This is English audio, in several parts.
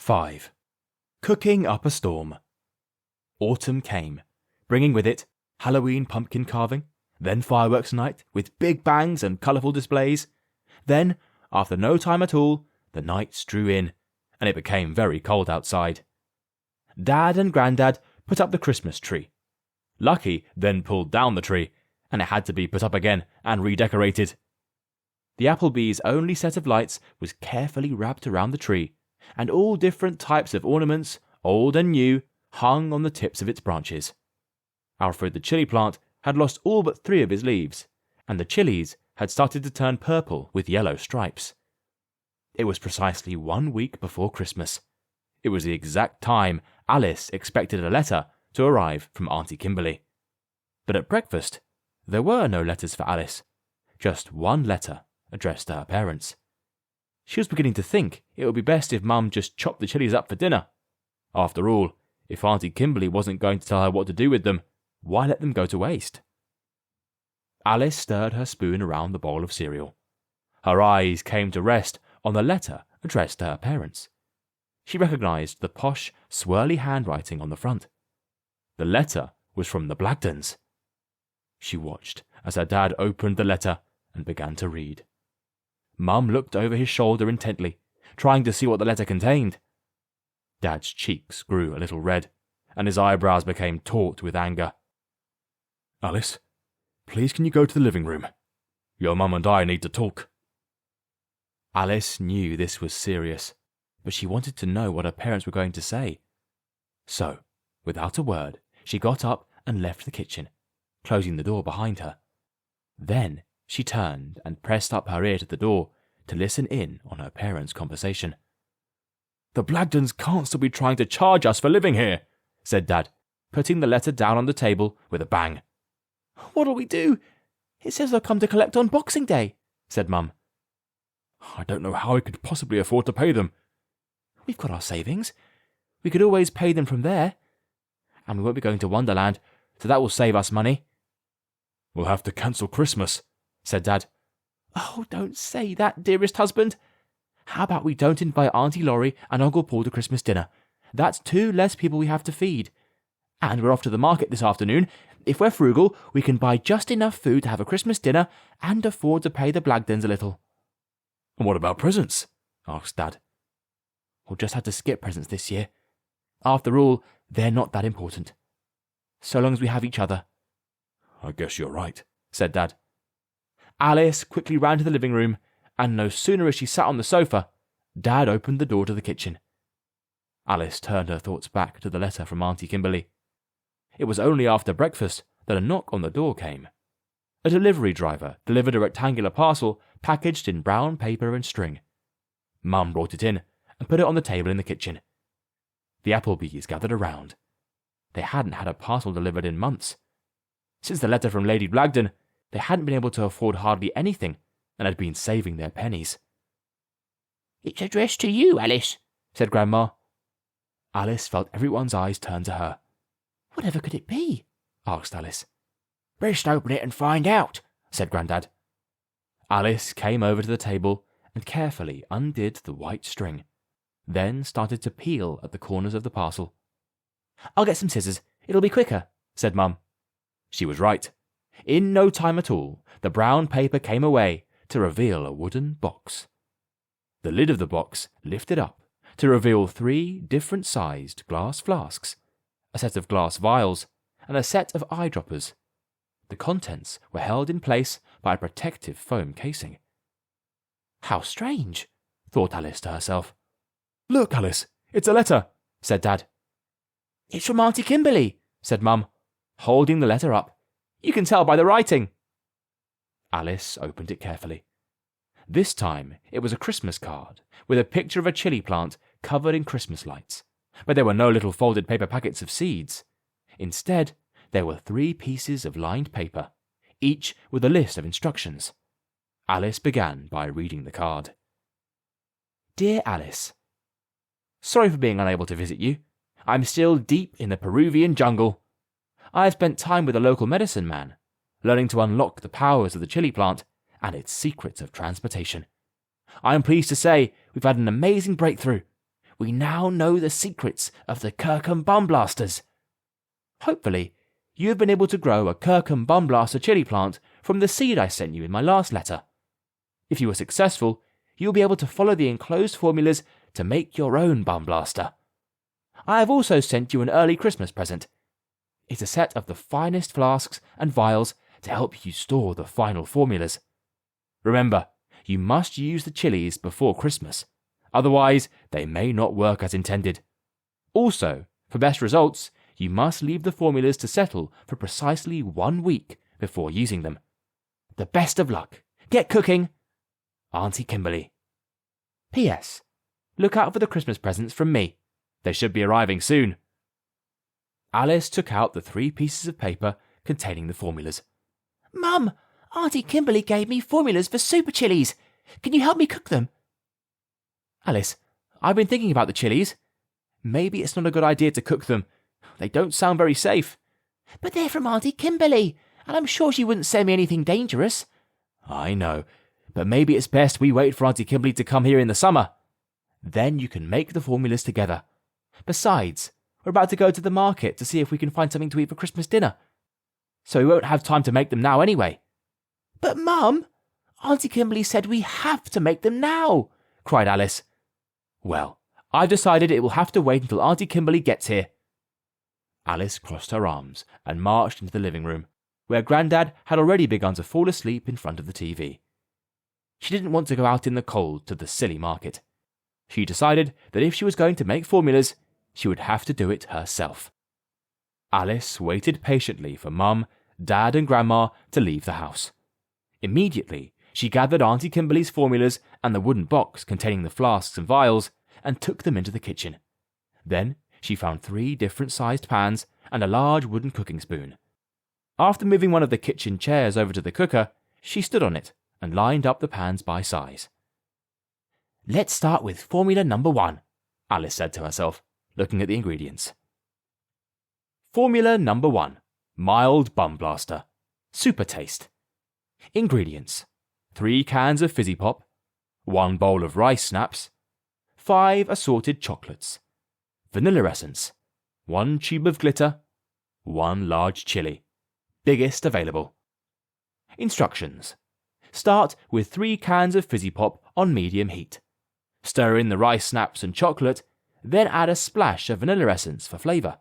5. Cooking up a storm. Autumn came, bringing with it Halloween pumpkin carving, then fireworks night with big bangs and colourful displays. Then, after no time at all, the nights drew in, and it became very cold outside. Dad and Grandad put up the Christmas tree. Lucky then pulled down the tree, and it had to be put up again and redecorated. The Appleby's only set of lights was carefully wrapped around the tree, and all different types of ornaments, old and new, hung on the tips of its branches. Alfred the chili plant had lost all but 3 of his leaves, and the chilies had started to turn purple with yellow stripes. It was precisely 1 week before Christmas. It was the exact time Alice expected a letter to arrive from Auntie Kimberly. But at breakfast, there were no letters for Alice, just one letter addressed to her parents. She was beginning to think it would be best if Mum just chopped the chilies up for dinner. After all, if Auntie Kimberly wasn't going to tell her what to do with them, why let them go to waste? Alice stirred her spoon around the bowl of cereal. Her eyes came to rest on the letter addressed to her parents. She recognised the posh, swirly handwriting on the front. The letter was from the Blagdens. She watched as her dad opened the letter and began to read. Mum looked over his shoulder intently, trying to see what the letter contained. Dad's cheeks grew a little red, and his eyebrows became taut with anger. "Alice, please can you go to the living room? Your mum and I need to talk." Alice knew this was serious, but she wanted to know what her parents were going to say. So, without a word, she got up and left the kitchen, closing the door behind her. Then she turned and pressed up her ear to the door to listen in on her parents' conversation. "The Blagdens can't still be trying to charge us for living here," said Dad, putting the letter down on the table with a bang. "What'll we do? It says they'll come to collect on Boxing Day," said Mum. "I don't know how we could possibly afford to pay them." "We've got our savings. We could always pay them from there. And we won't be going to Wonderland, so that will save us money." "We'll have to cancel Christmas," said Dad. "Oh, don't say that, dearest husband. How about we don't invite Auntie Laurie and Uncle Paul to Christmas dinner? That's 2 less people we have to feed. And we're off to the market this afternoon. If we're frugal, we can buy just enough food to have a Christmas dinner and afford to pay the Blagdens a little." "And what about presents?" asked Dad. "We'll just have to skip presents this year. After all, they're not that important. So long as we have each other." "I guess you're right," said Dad. Alice quickly ran to the living room, and no sooner as she sat on the sofa, Dad opened the door to the kitchen. Alice turned her thoughts back to the letter from Auntie Kimberly. It was only after breakfast that a knock on the door came. A delivery driver delivered a rectangular parcel packaged in brown paper and string. Mum brought it in and put it on the table in the kitchen. The Applebys gathered around. They hadn't had a parcel delivered in months. Since the letter from Lady Blagden, they hadn't been able to afford hardly anything and had been saving their pennies. "It's addressed to you, Alice," said Grandma. Alice felt everyone's eyes turn to her. "Whatever could it be?" asked Alice. "Best open it and find out," said Grandad. Alice came over to the table and carefully undid the white string, then started to peel at the corners of the parcel. "I'll get some scissors. It'll be quicker," said Mum. She was right. In no time at all, the brown paper came away to reveal a wooden box. The lid of the box lifted up to reveal 3 different-sized glass flasks, a set of glass vials, and a set of eyedroppers. The contents were held in place by a protective foam casing. "How strange," thought Alice to herself. "Look, Alice, it's a letter," said Dad. "It's from Auntie Kimberly," said Mum, holding the letter up. "You can tell by the writing." Alice opened it carefully. This time it was a Christmas card with a picture of a chili plant covered in Christmas lights, but there were no little folded paper packets of seeds. Instead, there were 3 pieces of lined paper, each with a list of instructions. Alice began by reading the card. "Dear Alice, sorry for being unable to visit you. I'm still deep in the Peruvian jungle. I have spent time with a local medicine man, learning to unlock the powers of the chili plant and its secrets of transportation. I am pleased to say we've had an amazing breakthrough. we now know the secrets of the Kirkham Bum Blasters. Hopefully, you have been able to grow a Kirkham Bum Blaster chili plant from the seed I sent you in my last letter. If you were successful, you'll be able to follow the enclosed formulas to make your own Bum Blaster. I have also sent you an early Christmas present. It's a set of the finest flasks and vials to help you store the final formulas. Remember, you must use the chilies before Christmas, otherwise they may not work as intended. Also, for best results, you must leave the formulas to settle for precisely 1 week before using them. The best of luck. Get cooking. Auntie Kimberly. P.S. Look out for the Christmas presents from me. They should be arriving soon. Alice took out the 3 pieces of paper containing the formulas. Mum, Auntie Kimberly gave me formulas for super chilies. Can you help me cook them? Alice, I've been thinking about the chilies. Maybe it's not a good idea to cook them. They don't sound very safe. But they're from Auntie Kimberly, and I'm sure she wouldn't send me anything dangerous. I know, but maybe it's best we wait for Auntie Kimberly to come here in the summer. Then you can make the formulas together. Besides, we're about to go to the market to see if we can find something to eat for Christmas dinner. So we won't have time to make them now anyway. But Mum, Auntie Kimberly said we have to make them now, cried Alice. Well, I've decided it will have to wait until Auntie Kimberly gets here. Alice crossed her arms and marched into the living room, where Grandad had already begun to fall asleep in front of the TV. She didn't want to go out in the cold to the silly market. She decided that if she was going to make formulas, she would have to do it herself. Alice waited patiently for Mum, Dad and Grandma to leave the house. Immediately, she gathered Auntie Kimberly's formulas and the wooden box containing the flasks and vials and took them into the kitchen. Then she found 3 different-sized pans and a large wooden cooking spoon. After moving one of the kitchen chairs over to the cooker, she stood on it and lined up the pans by size. Let's start with formula number 1, Alice said to herself, looking at the ingredients. Formula number 1, mild bum blaster, super taste. Ingredients: 3 cans of fizzy pop, 1 bowl of rice snaps, 5 assorted chocolates, vanilla essence, 1 tube of glitter, 1 large chili, biggest available. Instructions: start with 3 cans of fizzy pop on medium heat. Stir in the rice snaps and chocolate, then add a splash of vanilla essence for flavour.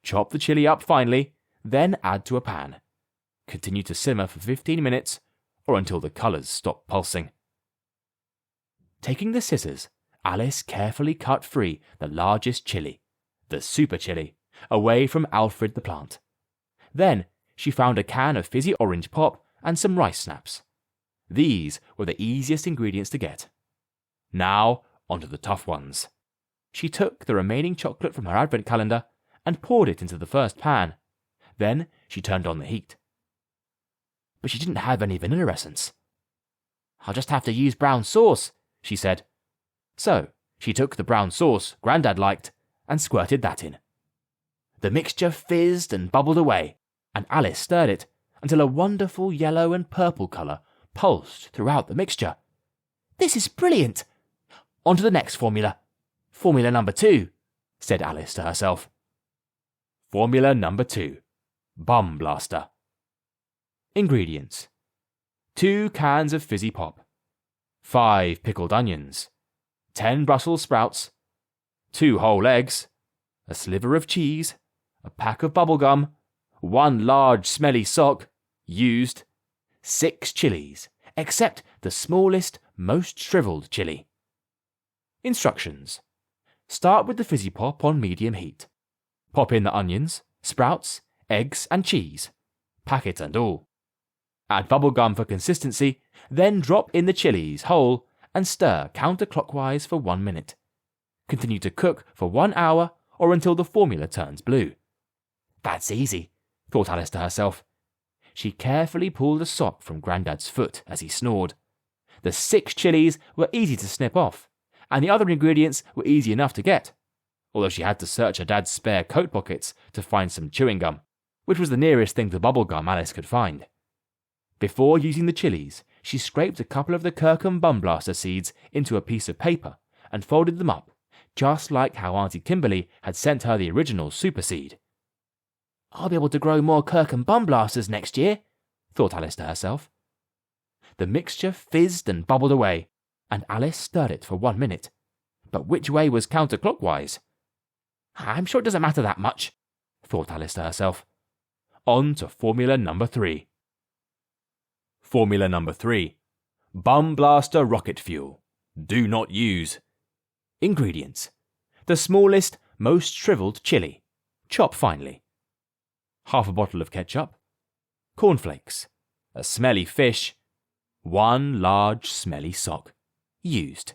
Chop the chili up finely, then add to a pan. Continue to simmer for 15 minutes or until the colours stop pulsing. Taking the scissors, Alice carefully cut free the largest chili, the super chili, away from Alfred the plant. Then she found a can of fizzy orange pop and some rice snaps. These were the easiest ingredients to get. Now, onto the tough ones. She took the remaining chocolate from her advent calendar and poured it into the first pan. Then she turned on the heat. But she didn't have any vanilla essence. I'll just have to use brown sauce, she said. So she took the brown sauce Grandad liked and squirted that in. The mixture fizzed and bubbled away, and Alice stirred it until a wonderful yellow and purple colour pulsed throughout the mixture. This is brilliant! On to the next formula. Formula number 2, said Alice to herself. Formula number 2, Bum Blaster. Ingredients: 2 cans of fizzy pop, 5 pickled onions, 10 Brussels sprouts, 2 whole eggs, a sliver of cheese, a pack of bubble gum, 1 large smelly sock, used, 6 chilies, except the smallest, most shriveled chili. Instructions: start with the fizzy pop on medium heat. Pop in the onions, sprouts, eggs and cheese, packet and all. Add bubble gum for consistency, then drop in the chilies whole and stir counterclockwise for 1 minute. Continue to cook for 1 hour or until the formula turns blue. That's easy, thought Alice to herself. She carefully pulled a sock from Grandad's foot as he snored. The 6 chilies were easy to snip off, and the other ingredients were easy enough to get, although she had to search her dad's spare coat pockets to find some chewing gum, which was the nearest thing to bubble gum Alice could find. Before using the chilies, she scraped a couple of the Kirkham Bum Blaster seeds into a piece of paper and folded them up, just like how Auntie Kimberly had sent her the original super seed. "I'll be able to grow more Kirkham bum blasters next year," thought Alice to herself. The mixture fizzed and bubbled away, and Alice stirred it for 1 minute. But which way was counterclockwise? "I'm sure it doesn't matter that much," thought Alice to herself. On to formula number 3. Formula number 3. Bum Blaster Rocket Fuel. Do not use. Ingredients: the smallest, most shriveled chili. Chop finely. Half a bottle of ketchup. Cornflakes. A smelly fish. 1 large smelly sock. Used.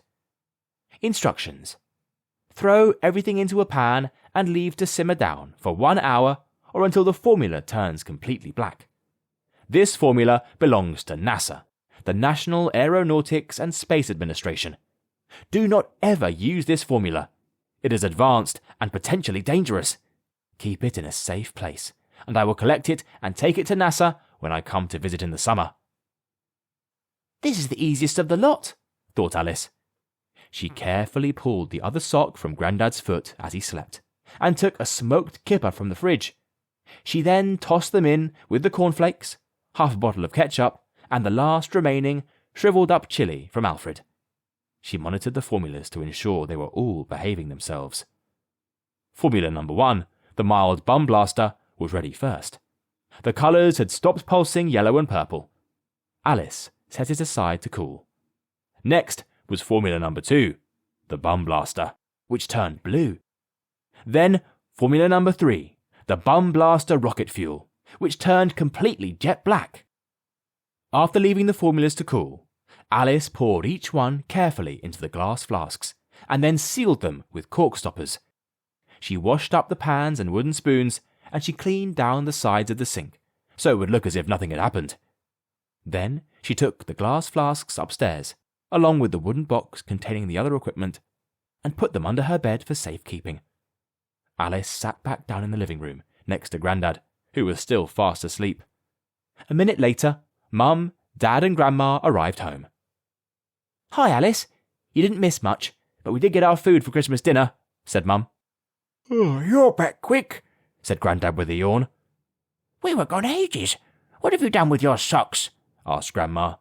Instructions: throw everything into a pan and leave to simmer down for 1 hour or until the formula turns completely black. This formula belongs to NASA, the National Aeronautics and Space Administration. Do not ever use this formula. It is advanced and potentially dangerous. Keep it in a safe place, and I will collect it and take it to NASA when I come to visit in the summer. "This is the easiest of the lot," thought Alice. She carefully pulled the other sock from Grandad's foot as he slept, and took a smoked kipper from the fridge. She then tossed them in with the cornflakes, half a bottle of ketchup, and the last remaining shriveled-up chili from Alfred. She monitored the formulas to ensure they were all behaving themselves. Formula number 1, the mild bum blaster, was ready first. The colours had stopped pulsing yellow and purple. Alice set it aside to cool. Next was formula number 2, the bum blaster, which turned blue. Then formula number 3, the bum blaster rocket fuel, which turned completely jet black. After leaving the formulas to cool, Alice poured each one carefully into the glass flasks, and then sealed them with cork stoppers. She washed up the pans and wooden spoons, and she cleaned down the sides of the sink, so it would look as if nothing had happened. Then she took the glass flasks upstairs, along with the wooden box containing the other equipment, and put them under her bed for safekeeping. Alice sat back down in the living room, next to Grandad, who was still fast asleep. A minute later, Mum, Dad and Grandma arrived home. "Hi, Alice. You didn't miss much, but we did get our food for Christmas dinner," said Mum. "Oh, you're back quick," said Grandad with a yawn. "We were gone ages. What have you done with your socks?" asked Grandma.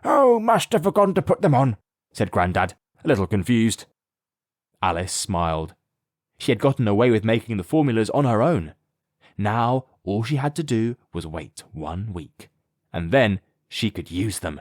"Oh, must have forgotten to put them on," said Grandad, a little confused. Alice smiled. She had gotten away with making the formulas on her own. Now all she had to do was wait 1 week, and then she could use them.